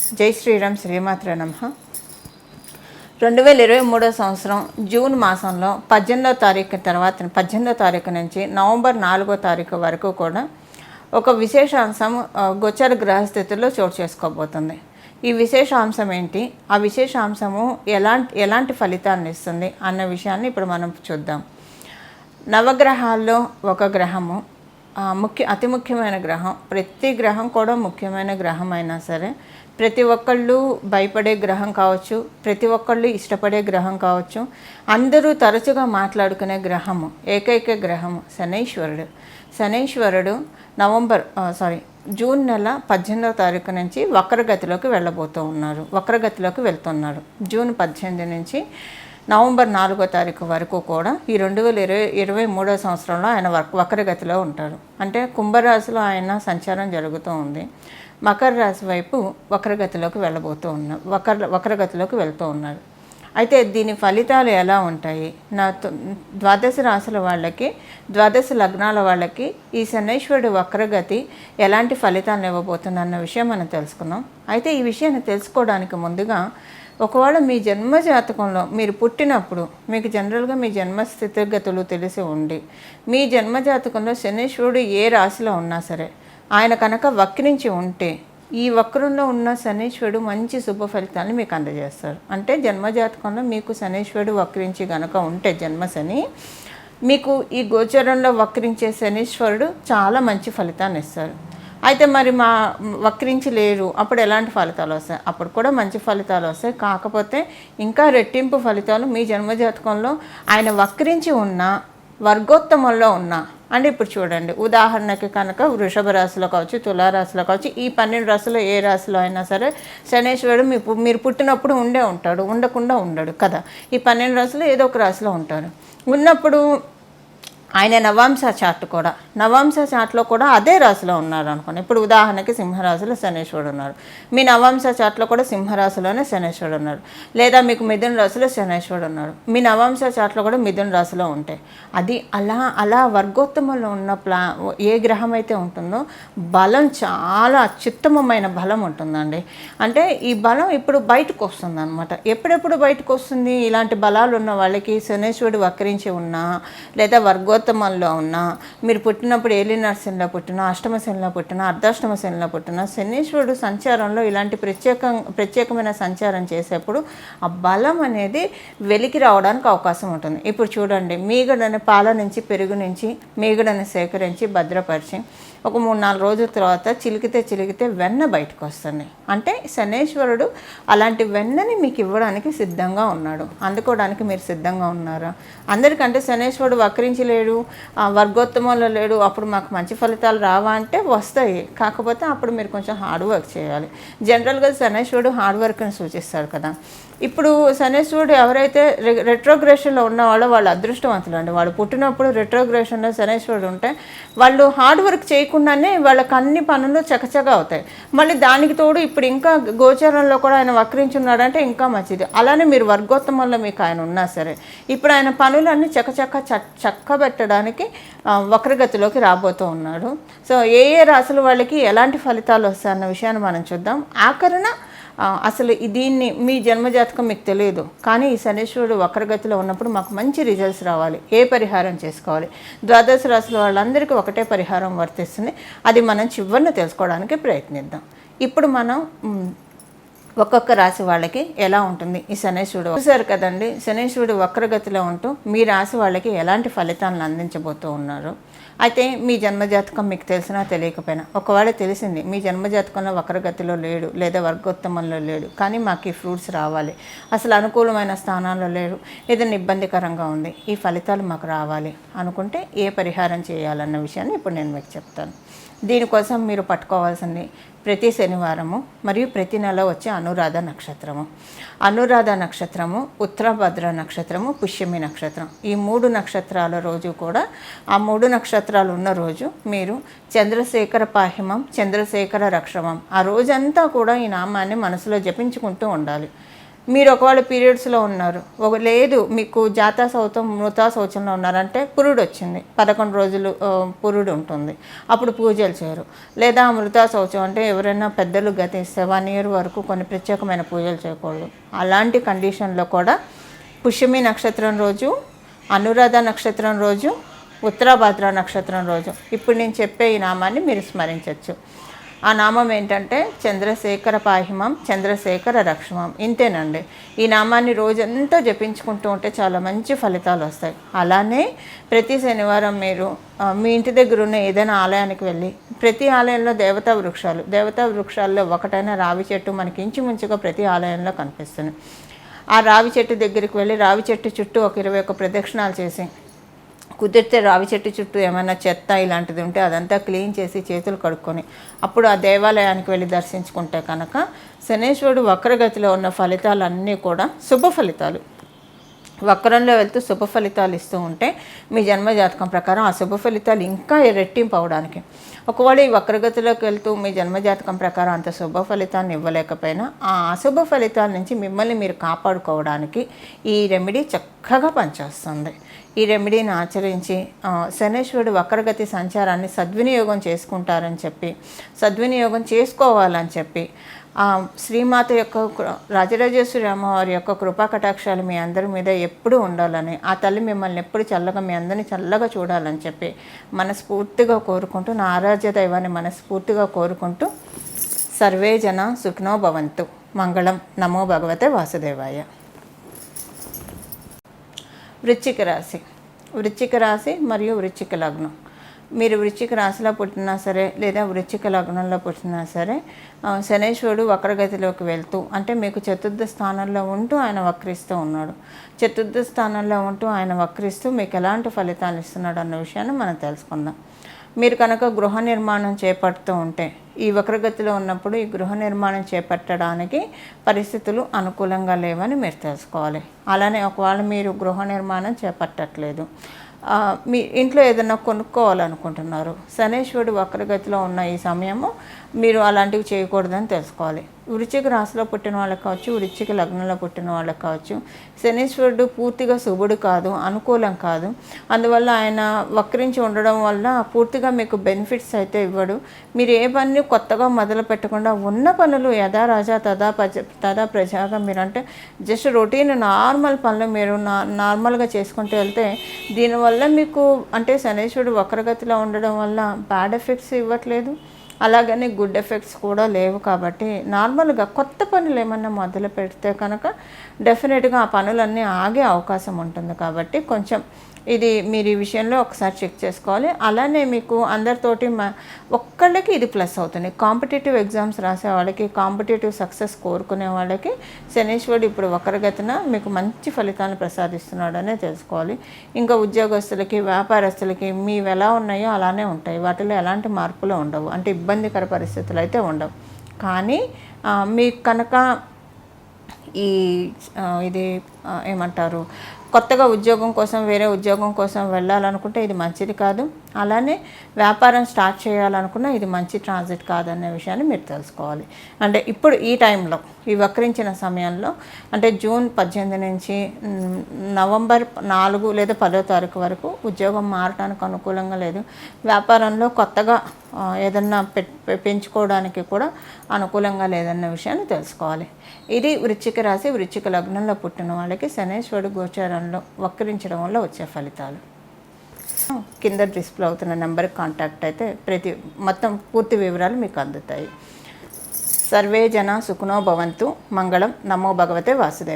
జై శ్రీరామ్, శ్రీమాత్రే నమః. 2023 సంవత్సరం జూన్ మాసంలో 18వ తారీఖు తర్వాత 18వ తారీఖు నుంచి నవంబర్ 4వ తారీఖు వరకు కూడా ఒక విశేషాంశం గోచర గ్రహస్థితిలో చోటు చేసుకోబోతుంది. ఈ విశేషాంశం ఏంటి, ఆ విశేషాంశము ఎలాంటి ఫలితాన్ని ఇస్తుంది అన్న విషయాన్ని ఇప్పుడు మనం చూద్దాం. నవగ్రహాల్లో ఒక గ్రహము అతి ముఖ్యమైన గ్రహం. ప్రతి గ్రహం కూడా ముఖ్యమైన గ్రహం అయినా సరే, ప్రతి ఒక్కళ్ళు భయపడే గ్రహం కావచ్చు, ప్రతి ఒక్కళ్ళు ఇష్టపడే గ్రహం కావచ్చు, అందరూ తరచుగా మాట్లాడుకునే గ్రహము, ఏకైక గ్రహము శనైశ్వరుడు జూన్ నెల 18వ తారీఖు నుంచి వక్రగతిలోకి వెళ్తున్నాడు. జూన్ 18 నుంచి నవంబర్ 4వ తారీఖు వరకు కూడా ఈ 2023 సంవత్సరంలో ఆయన వక్రగతిలో ఉంటారు. అంటే కుంభరాశిలో ఆయన సంచారం జరుగుతూ ఉంది. మకర రాశి వైపు వక్రగతిలోకి వెళ్తూ ఉన్నారు. అయితే దీని ఫలితాలు ఎలా ఉంటాయి, ద్వాదశ రాశుల వాళ్ళకి, ద్వాదశ లగ్నాల వాళ్ళకి ఈ శనైశ్వరుడు వక్రగతి ఎలాంటి ఫలితాలను ఇవ్వబోతుంది అన్న విషయం మనం తెలుసుకున్నాం. అయితే ఈ విషయాన్ని తెలుసుకోవడానికి ముందుగా ఒకవేళ మీ జన్మ జాతకంలో మీరు పుట్టినప్పుడు మీకు జనరల్గా మీ జన్మ స్థితిగతులు తెలిసి ఉండి, మీ జన్మ జాతకంలో శనీశ్వరుడు ఏ రాశిలో ఉన్నా సరే ఆయన కనుక వక్రించి ఉంటే, ఈ వక్రంలో ఉన్న శనీశ్వరుడు మంచి శుభ ఫలితాన్ని మీకు అందజేస్తారు. అంటే జన్మజాతకంలో మీకు శనీశ్వరుడు వక్రించి కనుక ఉంటే, జన్మశని మీకు ఈ గోచరంలో వక్రించే శనీశ్వరుడు చాలా మంచి ఫలితాన్ని ఇస్తారు. అయితే మరి వక్రించి లేరు, అప్పుడు ఎలాంటి ఫలితాలు వస్తాయి? అప్పుడు కూడా మంచి ఫలితాలు వస్తాయి. కాకపోతే ఇంకా రెట్టింపు ఫలితాలు మీ జన్మజాతకంలో ఆయన వక్రించి ఉన్న వర్గోత్తమంలో ఉన్నా. అంటే ఇప్పుడు చూడండి, ఉదాహరణకి కనుక వృషభ రాశిలో కావచ్చు, తులారాశిలో కావచ్చు, ఈ 12 రాశిలో ఏ రాశిలో అయినా సరే శనీశ్వరుడు మీరు పుట్టినప్పుడు ఉంటాడు, ఉండకుండా ఉండడు కదా. ఈ 12 రాశిలో ఏదో ఒక రాశిలో ఉంటారు. ఉన్నప్పుడు ఆయన నవాంశ చార్ట్లో కూడా అదే రాశిలో ఉన్నారు అనుకోండి. ఇప్పుడు ఉదాహరణకి సింహరాశిలో శనీశ్వరుడు ఉన్నారు, మీ నవాంశ చార్ట్లో కూడా సింహరాశిలోనే శనీశ్వరుడు ఉన్నారు. లేదా మీకు మిథున రాశిలో శనీశ్వరుడు ఉన్నారు, మీ నవాంశ చార్ట్లో కూడా మిథున రాశిలో ఉంటాయి. అది అలా వర్గోత్తమంలో ఉన్న ఏ గ్రహం అయితే ఉంటుందో బలం చాలా అత్యుత్తమమైన బలం ఉంటుందండి. అంటే ఈ బలం ఇప్పుడు బయటకు వస్తుంది అనమాట. ఎప్పుడెప్పుడు బయటకు వస్తుంది? ఇలాంటి బలాలు ఉన్న వాళ్ళకి శనీశ్వరుడు వక్రించి ఉన్నా, లేదా వర్గోత్తమంలో ఉన్నా, మీరు పుట్టినప్పుడు ఏలినాశనిలో పుట్టినా, అష్టమశనిలో పుట్టినా, అర్ధాష్టమ శనిలో పుట్టినా, శనీశ్వరుడు సంచారంలో ఇలాంటి ప్రత్యేకమైన సంచారం చేసేప్పుడు ఆ బలం అనేది వెలికి రావడానికి అవకాశం ఉంటుంది. ఇప్పుడు చూడండి, మీగడని పాల నుంచి, పెరుగు నుంచి మీగడని సేకరించి భద్రపరిచి ఒక 3-4 రోజుల తర్వాత చిలికితే వెన్న బయటకు వస్తుంది. అంటే శనీశ్వరుడు అలాంటి వెన్నని మీకు ఇవ్వడానికి సిద్ధంగా ఉన్నాడు. అందుకోవడానికి మీరు సిద్ధంగా ఉన్నారా? అందరికంటే శనీశ్వరుడు వక్రించి లేడు, వర్గోత్తమంలో లేడు, అప్పుడు మాకు మంచి ఫలితాలు రావా అంటే వస్తాయి. కాకపోతే అప్పుడు మీరు కొంచెం హార్డ్ వర్క్ చేయాలి. జనరల్గా శనీశ్వరుడు హార్డ్ వర్క్ని సూచిస్తాడు కదా. ఇప్పుడు శనీశ్వరుడు ఎవరైతే రెట్రోగ్రేషన్లో ఉన్నవాళ్ళో వాళ్ళు అదృష్టవంతులు అండి. వాళ్ళు పుట్టినప్పుడు రెట్రోగ్రేషన్లో శనీశ్వరుడు ఉంటే వాళ్ళు హార్డ్ వర్క్ చేయకుండానే వాళ్ళకి అన్ని పనులు చకచగా అవుతాయి. మళ్ళీ దానికి తోడు ఇప్పుడు ఇంకా గోచరంలో కూడా ఆయన వక్రించున్నాడంటే ఇంకా మంచిది. అలానే మీరు వర్గోత్తమంలో మీకు ఆయన ఉన్నా సరే, ఇప్పుడు ఆయన పనులన్నీ చక్కబెట్టడానికి వక్రగతిలోకి రాబోతూ ఉన్నాడు. సో ఏ రాశుల వాళ్ళకి ఎలాంటి ఫలితాలు వస్తాయన్న విషయాన్ని మనం చూద్దాం. ఆఖరణ అసలు దీన్ని మీ జన్మజాతకం మీకు తెలియదు, కానీ ఈ శనీశ్వరుడు వక్రగతిలో ఉన్నప్పుడు మాకు మంచి రిజల్ట్స్ రావాలి, ఏ పరిహారం చేసుకోవాలి? ద్వాదశ రాశుల వాళ్ళందరికీ ఒకటే పరిహారం వర్తిస్తుంది. అది మనం చివరిని తెలుసుకోవడానికి ప్రయత్నిద్దాం. ఇప్పుడు మనం ఒక్కొక్క రాశి వాళ్ళకి ఎలా ఉంటుంది ఈ శనీశ్వరుడు చూసారు కదండి. శనీశ్వరుడు వక్రగతిలో ఉంటూ మీ రాశి వాళ్ళకి ఎలాంటి ఫలితాలను అందించబోతూ ఉన్నారు. అయితే మీ జన్మజాతకం మీకు తెలిసినా తెలియకపోయినా, ఒకవేళ తెలిసింది మీ జన్మజాతకంలో వక్రగతిలో లేడు లేదా వర్గోత్తమంలో లేడు, కానీ మాకు ఈ ఫ్రూట్స్ రావాలి, అసలు అనుకూలమైన స్థానాల్లో లేడు, ఏదైనా ఇబ్బందికరంగా ఉంది, ఈ ఫలితాలు మాకు రావాలి అనుకుంటే ఏ పరిహారం చేయాలన్న విషయాన్ని ఇప్పుడు నేను మీకు చెప్తాను. దీనికోసం మీరు పట్టుకోవాల్సింది ప్రతి శనివారము మరియు ప్రతి నెల వచ్చే అనురాధ నక్షత్రము, ఉత్తరభద్ర నక్షత్రము, పుష్యమి నక్షత్రం, ఈ 3 నక్షత్రాల రోజు కూడా, ఆ 3 నక్షత్రాలు ఉన్న రోజు మీరు చంద్రశేఖర పాహిమం, చంద్రశేఖర రక్షమం, ఆ రోజంతా కూడా ఈ నామాన్ని మనసులో జపించుకుంటూ ఉండాలి. మీరు ఒకవేళ పీరియడ్స్లో ఉన్నారు, లేదు మీకు జాతా శౌచం మృతా శౌచంలో ఉన్నారంటే పురుడు వచ్చింది, 11 రోజులు పురుడు ఉంటుంది, అప్పుడు పూజలు చేయరు. లేదా మృతా శౌచం అంటే ఎవరైనా పెద్దలు గతిస్తే 1 year వరకు కొన్ని ప్రత్యేకమైన పూజలు చేయకూడదు. అలాంటి కండిషన్లో కూడా పుష్యమి నక్షత్రం రోజు, అనురాధ నక్షత్రం రోజు, ఉత్తరాభాద్ర నక్షత్రం రోజు ఇప్పుడు నేను చెప్పే ఈ నామాన్ని మీరు స్మరించవచ్చు. ఆ నామం ఏంటంటే చంద్రశేఖర పాహిమం, చంద్రశేఖర రక్షమం. ఇంతేనండి. ఈ నామాన్ని రోజంతా జపించుకుంటూ ఉంటే చాలా మంచి ఫలితాలు వస్తాయి. అలానే ప్రతి శనివారం మీరు మీ ఇంటి దగ్గర ఉన్న ఏదైనా ఆలయానికి వెళ్ళి, ప్రతి ఆలయంలో దేవతా వృక్షాల్లో ఒకటైన రావి చెట్టు మనకి ఇంచుమించుగా ప్రతి ఆలయంలో కనిపిస్తుంది. ఆ రావి చెట్టు దగ్గరికి వెళ్ళి రావి చెట్టు చుట్టూ ఒక 21 ప్రదక్షిణాలు చేసి, కుదిరితే రావి చెట్టు చుట్టూ ఏమైనా చెత్త ఇలాంటిది ఉంటే అదంతా క్లీన్ చేసి చేతులు కడుక్కొని అప్పుడు ఆ దేవాలయానికి వెళ్ళి దర్శించుకుంటే కనుక శనేశ్వరుడు వక్రగతిలో ఉన్న ఫలితాలన్నీ కూడా శుభ ఫలితాలు. వక్రంలో వెళ్తూ శుభ ఫలితాలు ఇస్తూ ఉంటే మీ జన్మజాతకం ప్రకారం ఆ శుభ ఫలితాలు ఇంకా రెట్టింపు అవడానికి, ఒకవేళ ఈ వక్రగతిలోకి వెళ్తూ మీ జన్మజాతకం ప్రకారం అంత శుభ ఫలితాన్ని ఇవ్వలేకపోయినా ఆ అశుభ ఫలితాల నుంచి మిమ్మల్ని మీరు కాపాడుకోవడానికి ఈ రెమెడీ చక్కగా పనిచేస్తుంది. ఈ రెమెడీని ఆచరించి శనేశ్వరుడు వక్రగతి సంచారాన్ని సద్వినియోగం చేసుకోవాలని చెప్పి శ్రీమాత యొక్క రాజరాజేశ్వరి అమ్మవారి యొక్క కృపా కటాక్షాలు మీ అందరి మీద ఎప్పుడూ ఉండాలని, ఆ తల్లి మిమ్మల్ని ఎప్పుడు చల్లగా మీ అందరినీ చల్లగా చూడాలని చెప్పి మనస్ఫూర్తిగా కోరుకుంటూ, నా ఆరాధ్య దైవాన్ని మనస్ఫూర్తిగా కోరుకుంటూ సర్వే జన సుఖినో భవంతు. మంగళం. నమో భగవతే వాసుదేవాయ. వృశ్చిక రాశి మరియు వృశ్చిక లగ్నం. మీరు వృశ్చిక రాశిలో పుట్టినా సరే లేదా వృశ్చిక లగ్నంలో పుట్టినా సరే శనేశ్వరుడు వక్రగతిలోకి వెళ్తూ, అంటే మీకు చతుర్థ స్థానంలో ఉంటూ ఆయన వక్రిస్తూ ఉన్నాడు. చతుర్థ స్థానంలో ఉంటూ ఆయన వక్రిస్తూ మీకు ఎలాంటి ఫలితాలు ఇస్తున్నాడు అన్న విషయాన్ని మనం తెలుసుకుందాం. మీరు కనుక గృహ నిర్మాణం చేపడుతూ ఉంటే, ఈ వక్రగతిలో ఉన్నప్పుడు ఈ గృహ నిర్మాణం చేపట్టడానికి పరిస్థితులు అనుకూలంగా లేవని మీరు తెలుసుకోవాలి. అలానే ఒకవేళ మీరు గృహ నిర్మాణం చేపట్టట్లేదు, మీ ఇంట్లో ఏదైనా కొనుక్కోవాలనుకుంటున్నారు, శనేశ్వరుడు వక్రగతిలో ఉన్న ఈ సమయము మీరు అలాంటివి చేయకూడదని తెలుసుకోవాలి. వృశ్చిక రాశిలో పుట్టిన వాళ్ళకి కావచ్చు, వృశ్చిక లగ్నంలో పుట్టిన వాళ్ళకి కావచ్చు, శనేశ్వరుడు పూర్తిగా శుభుడు కాదు, అనుకూలం కాదు. అందువల్ల ఆయన వక్రించి ఉండడం వల్ల పూర్తిగా మీకు బెనిఫిట్స్ అయితే ఇవ్వడు. మీరు ఏ పని కొత్తగా మొదలు పెట్టకుండా ఉన్న పనులు యథా రాజా తదా ప్రజాగా, మీరు అంటే జస్ట్ రొటీన్ నార్మల్ పనులు మీరు నార్మల్గా చేసుకుంటూ వెళ్తే, దీనివల్ల మీకు అంటే శనేశ్వరుడు వక్రగతిలో ఉండడం వల్ల బ్యాడ్ ఎఫెక్ట్స్ ఇవ్వట్లేదు, అలాగని గుడ్ ఎఫెక్ట్స్ కూడా లేవు. కాబట్టి నార్మల్గా కొత్త పనులు ఏమన్నా మొదలు పెడితే కనుక డెఫినెట్గా ఆ పనులన్నీ ఆగే అవకాశం ఉంటుంది. కాబట్టి కొంచెం ఇది మీరు ఈ విషయంలో ఒకసారి చెక్ చేసుకోవాలి. అలానే మీకు అందరితోటి ఒక్కళ్ళకి ఇది ప్లస్ అవుతుంది. కాంపిటేటివ్ ఎగ్జామ్స్ రాసే వాళ్ళకి, కాంపిటేటివ్ సక్సెస్ కోరుకునే వాళ్ళకి శనేశ్వరుడు ఇప్పుడు వక్రగతిన మీకు మంచి ఫలితాలను ప్రసాదిస్తున్నాడనే తెలుసుకోవాలి. ఇంకా ఉద్యోగస్తులకి, వ్యాపారస్తులకి మీవి ఎలా ఉన్నాయో అలానే ఉంటాయి, వాటిలో ఎలాంటి మార్పులు ఉండవు, అంటే ఇబ్బందికర పరిస్థితులు అయితే ఉండవు. కానీ మీకు కనుక ఇది ఏమంటారు, కొత్తగా ఉద్యోగం కోసం వేరే ఉద్యోగం కోసం వెళ్ళాలనుకుంటే ఇది మంచిది కాదు. అలానే వ్యాపారం స్టార్ట్ చేయాలనుకున్నా ఇది మంచి ట్రాన్సిట్ కాదనే విషయాన్ని మీరు తెలుసుకోవాలి. అంటే ఇప్పుడు ఈ టైంలో, ఈ వక్రించిన సమయంలో, అంటే జూన్ 18 నుంచి నవంబర్ 4 లేదా 10వ తారీఖు వరకు ఉద్యోగం మారడానికి అనుకూలంగా లేదు. వ్యాపారంలో కొత్తగా ఏదన్నా పెంచుకోవడానికి కూడా అనుకూలంగా లేదన్న విషయాన్ని తెలుసుకోవాలి. ఇది వృశ్చిక రాశి, వృశ్చిక లగ్నంలో పుట్టిన వాళ్ళకి శనేశ్వరుడు గోచారంలో వక్రించడం వల్ల వచ్చే ఫలితాలు. కింద డిస్ప్లే అవుతున్న నెంబర్కి కాంటాక్ట్ అయితే మొత్తం పూర్తి వివరాలు మీకు అందుతాయి. సర్వే జన సుఖినో భవంతు. మంగళం. నమో భగవతే వాసుదేవ.